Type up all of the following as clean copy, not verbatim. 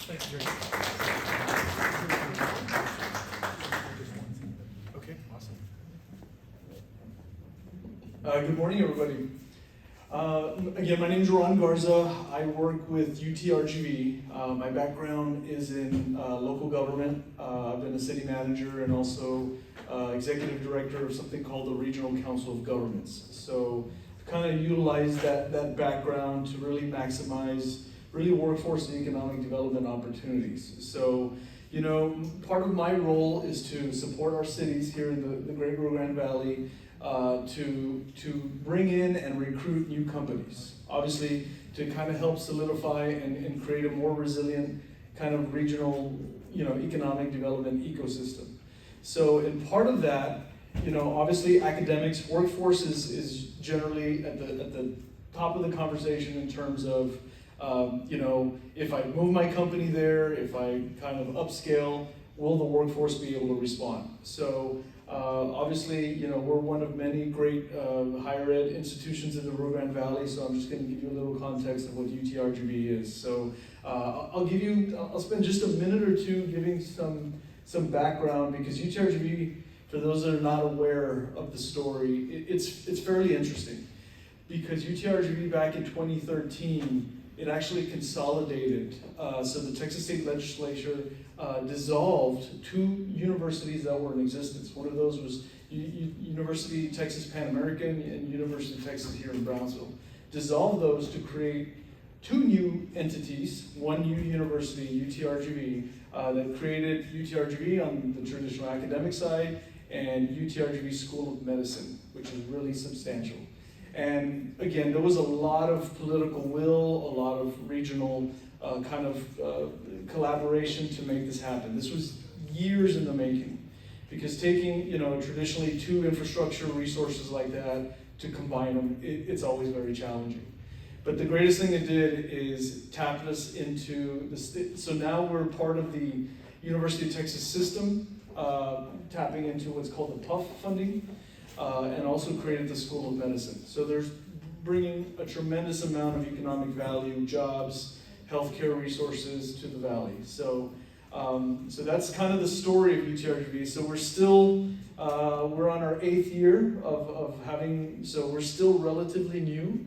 Thank you. Okay, awesome. Good morning, everybody. Again, my name is Garza. I work with UT-RGV. My background is in local government. I've been a city manager and also executive director of something called the Regional Council of Governments. So kind of utilize that background to really maximize workforce and economic development opportunities. So, you know, part of my role is to support our cities here in the Great Rio Grande Valley to bring in and recruit new companies. Obviously, to kind of help solidify and create a more resilient kind of regional, economic development ecosystem. So, in part of that, obviously academics, workforce is generally at the top of the conversation in terms of, if I move my company there, if I kind of upscale, will the workforce be able to respond? So obviously, we're one of many great higher ed institutions in the Rio Grande Valley, so I'm just going to give you a little context of what UT-RGV is. So I'll spend just a minute or two giving some background, because UT-RGV, for those that are not aware of the story, it's fairly interesting. Because UT-RGV back in 2013, it actually consolidated. So the Texas State Legislature dissolved two universities that were in existence. One of those was University of Texas Pan American and University of Texas here in Brownsville. Dissolved those to create two new entities, one new university, UT-RGV, that created UT-RGV on the traditional academic side, and UT-RGV School of Medicine, which is really substantial. And again, there was a lot of political will, a lot of regional collaboration to make this happen. This was years in the making, because taking traditionally two infrastructure resources like that to combine them, it's always very challenging. But the greatest thing it did is tap us into the so now we're part of the University of Texas system, tapping into what's called the PUF funding. And also created the School of Medicine. So there's bringing a tremendous amount of economic value, jobs, healthcare resources to the valley. So, so that's kind of the story of UT-RGV. So we're still, we're on our 8th year of having, so we're still relatively new.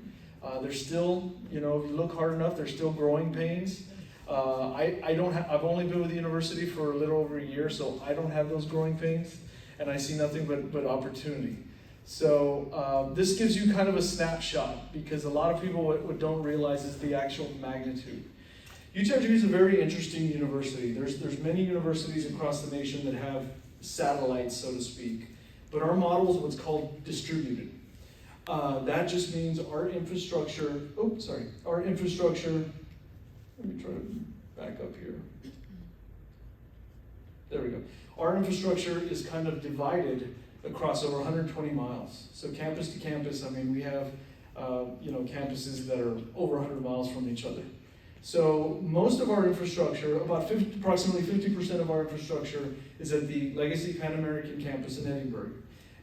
There's still, if you look hard enough, there's still growing pains. I've only been with the university for a little over a year, so I don't have those growing pains. And I see nothing but opportunity. So this gives you kind of a snapshot, because a lot of people what don't realize is the actual magnitude. UT-RGV is a very interesting university. There's many universities across the nation that have satellites, so to speak. But our model is what's called distributed. That just means our infrastructure, let me try to back up here. There we go. Our infrastructure is kind of divided across over 120 miles. So campus to campus, I mean, we have campuses that are over 100 miles from each other. So most of our infrastructure, approximately 50% of our infrastructure is at the Legacy Pan American campus in Edinburgh.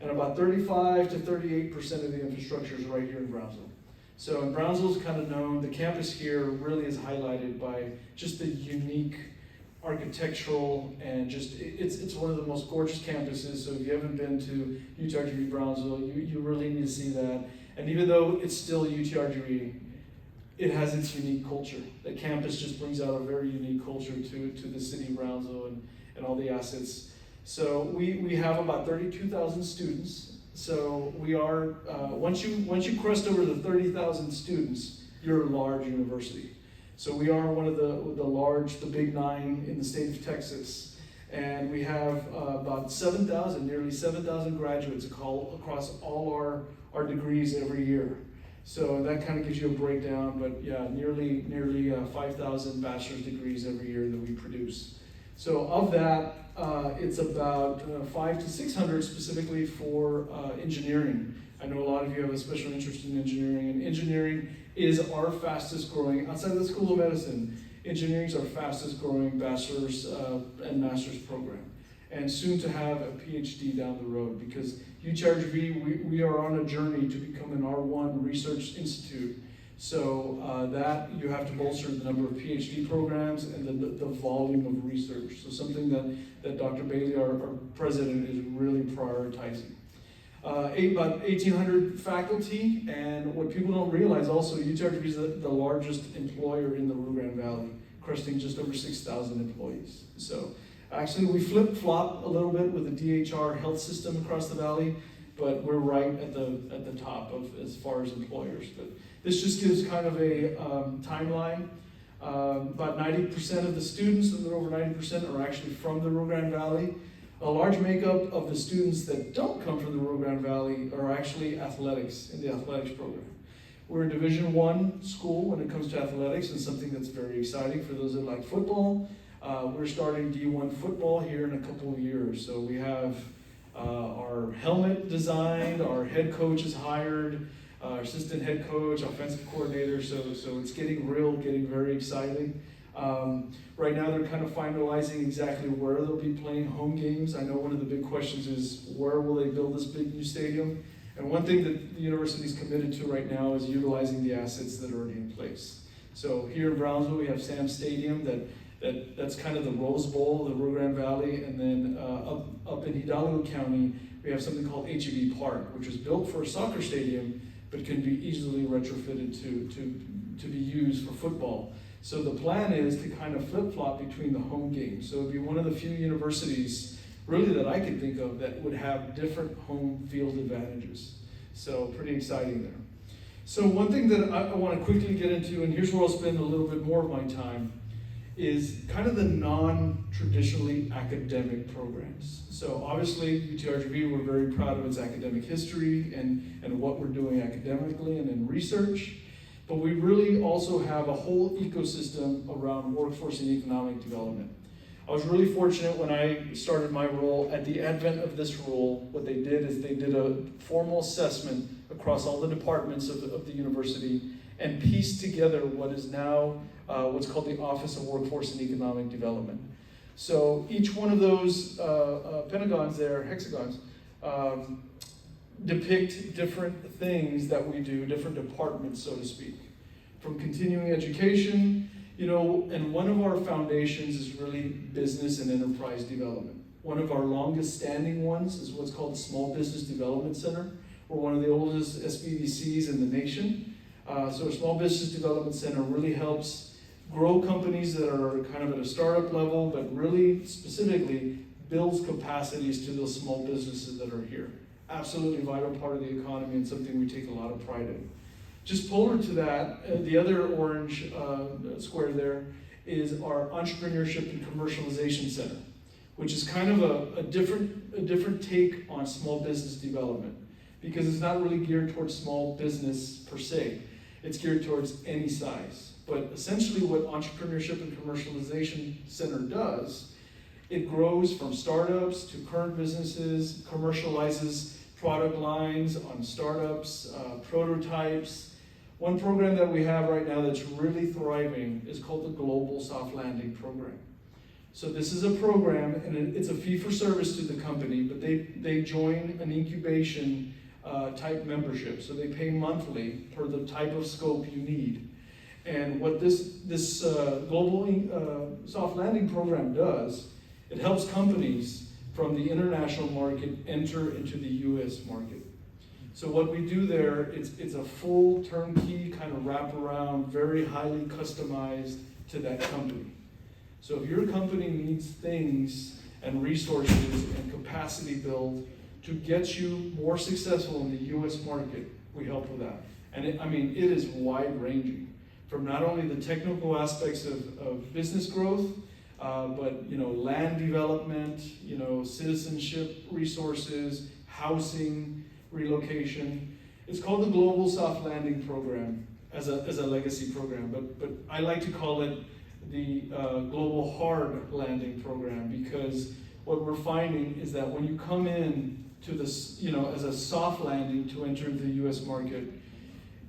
And about 35 to 38% of the infrastructure is right here in Brownsville. So Brownsville is kind of known, the campus here really is highlighted by just the unique architectural and just, it's one of the most gorgeous campuses. So if you haven't been to UT-RGV Brownsville, you really need to see that. And even though it's still UT-RGV, it has its unique culture. The campus just brings out a very unique culture to the city of Brownsville and all the assets. So we have about 32,000 students. So we are, once you crest over the 30,000 students, you're a large university. So we are one of the big 9 in the state of Texas. And we have about nearly 7,000 graduates across all our degrees every year. So that kind of gives you a breakdown, but yeah, nearly 5,000 bachelor's degrees every year that we produce. So of that, it's about 500 to 600 specifically for engineering. I know a lot of you have a special interest in engineering, and engineering is our fastest growing, outside of the School of Medicine, engineering is our fastest growing bachelor's and master's program. And soon to have a PhD down the road, because UT-RGV, we are on a journey to become an R1 research institute. So that you have to bolster the number of PhD programs and the volume of research. So something that Dr. Bailey, our president, is really prioritizing. About 1,800 faculty, and what people don't realize also, UT-RGV is the largest employer in the Rio Grande Valley, cresting just over 6,000 employees. So actually we flip-flop a little bit with the DHR health system across the valley, but we're right at the top of as far as employers. But this just gives kind of a timeline. About 90% of the students, a little over 90%, are actually from the Rio Grande Valley. A large makeup of the students that don't come from the Rio Grande Valley are actually athletics, in the athletics program. We're a Division I school when it comes to athletics, and something that's very exciting for those that like football. We're starting D1 football here in a couple of years. So we have our helmet designed, our head coach is hired, our assistant head coach, offensive coordinator, so it's getting very exciting. Right now they're kind of finalizing exactly where they'll be playing home games. I know one of the big questions is where will they build this big new stadium? And one thing that the university is committed to right now is utilizing the assets that are already in place. So here in Brownsville we have Sam Stadium that's kind of the Rose Bowl, the Rio Grande Valley, and then up in Hidalgo County we have something called HEB Park, which was built for a soccer stadium but can be easily retrofitted to be used for football. So the plan is to kind of flip-flop between the home games. So it'd be one of the few universities, really, that I could think of that would have different home field advantages. So pretty exciting there. So one thing that I want to quickly get into, and here's where I'll spend a little bit more of my time, is kind of the non-traditionally academic programs. So obviously, UT-RGV, we're very proud of its academic history and what we're doing academically and in research. But we really also have a whole ecosystem around workforce and economic development. I was really fortunate when I started my role. At the advent of this role, what they did is they did a formal assessment across all the departments of the university and pieced together what is now what's called the Office of Workforce and Economic Development. So each one of those pentagons there, hexagons, depict different things that we do, different departments, so to speak. From continuing education, and one of our foundations is really business and enterprise development. One of our longest standing ones is what's called the Small Business Development Center. We're one of the oldest SBDCs in the nation. So a Small Business Development Center really helps grow companies that are kind of at a startup level, but really specifically builds capacities to those small businesses that are here. Absolutely vital part of the economy and something we take a lot of pride in. Just polar to that, the other orange square there is our Entrepreneurship and Commercialization Center, which is kind of a different take on small business development, because it's not really geared towards small business per se. It's geared towards any size. But essentially what Entrepreneurship and Commercialization Center does, it grows from startups to current businesses, commercializes product lines on startups, prototypes. One program that we have right now that's really thriving is called the Global Soft Landing Program. So this is a program, and it's a fee-for-service to the company, but they join an incubation type membership. So they pay monthly per the type of scope you need. And what this Global Soft Landing Program does, it helps companies from the international market enter into the U.S. market. So what we do there, it's a full turnkey kind of wraparound, very highly customized to that company. So if your company needs things and resources and capacity build to get you more successful in the U.S. market, we help with that. And it is wide-ranging, from not only the technical aspects of business growth, but land development, citizenship resources, housing, relocation. It's called the Global Soft Landing Program as a legacy program, but I like to call it the Global Hard Landing Program, because what we're finding is that when you come in to this, as a soft landing to enter the U.S. market,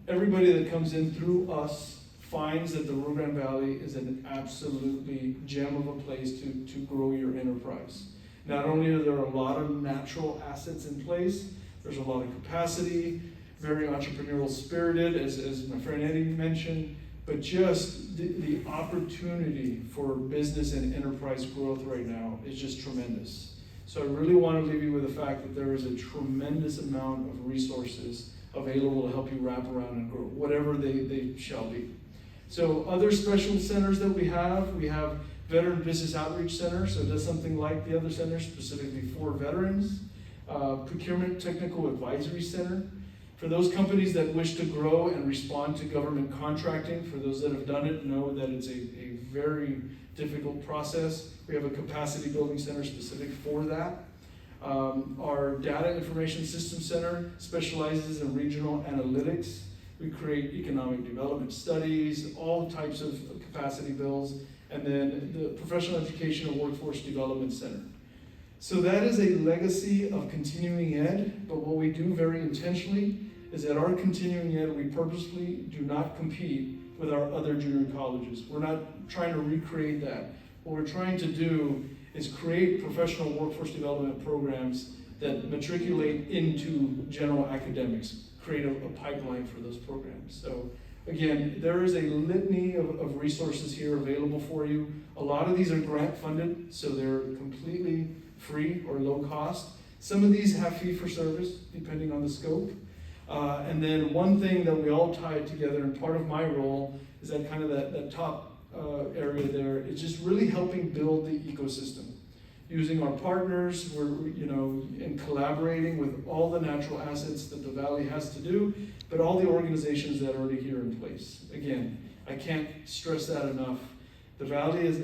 everybody that comes in through us finds that the Rio Grande Valley is an absolutely gem of a place to grow your enterprise. Not only are there a lot of natural assets in place, there's a lot of capacity, very entrepreneurial spirited, as my friend Eddie mentioned, but just the opportunity for business and enterprise growth right now is just tremendous. So I really want to leave you with the fact that there is a tremendous amount of resources available to help you wrap around and grow, whatever they shall be. So other special centers that we have Veteran Business Outreach Center, so it does something like the other centers, specifically for veterans. Procurement Technical Advisory Center, for those companies that wish to grow and respond to government contracting. For those that have done it, know that it's a very difficult process. We have a capacity building center specific for that. Our Data Information System Center specializes in regional analytics. We create economic development studies, all types of capacity builds, and then the Professional Education and Workforce Development Center. So that is a legacy of continuing ed, but what we do very intentionally is that our continuing ed, we purposely do not compete with our other junior colleges. We're not trying to recreate that. What we're trying to do is create professional workforce development programs that matriculate into general academics, create a pipeline for those programs. So again, there is a litany of resources here available for you. A lot of these are grant funded, so they're completely free or low cost. Some of these have fee for service, depending on the scope. And then one thing that we all tie together, and part of my role is that kind of that top area there, is just really helping build the ecosystem. Using our partners, we're and collaborating with all the natural assets that the Valley has to do, but all the organizations that are already here in place. Again, I can't stress that enough. The Valley is,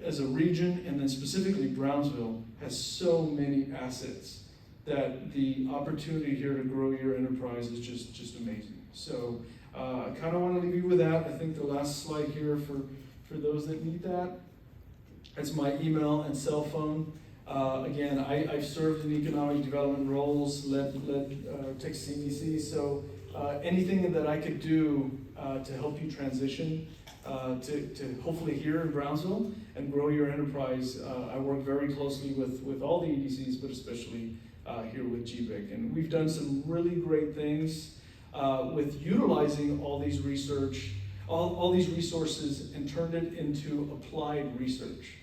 as a region, and then specifically Brownsville, has so many assets that the opportunity here to grow your enterprise is just amazing. So I kind of want to leave you with that. I think the last slide here for those that need that, that's my email and cell phone. Again, I've served in economic development roles, led Tech CDC, so anything that I could do to help you transition to hopefully here in Brownsville and grow your enterprise. I work very closely with all the EDCs, but especially here with GBIC. And we've done some really great things with utilizing all these all these resources and turned it into applied research.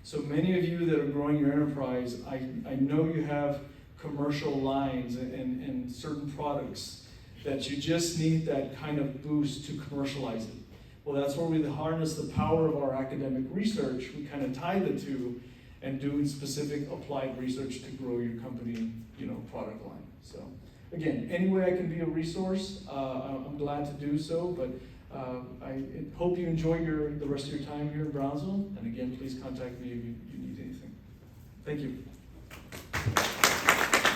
So many of you that are growing your enterprise, I know you have commercial lines and certain products that you just need that kind of boost to commercialize it. Well, that's where we harness the power of our academic research. We kind of tie the two and do specific applied research to grow your company, product line. So again, any way I can be a resource, I'm glad to do so, but I hope you enjoy the rest of your time here in Brownsville. And again, please contact me if you need anything. Thank you.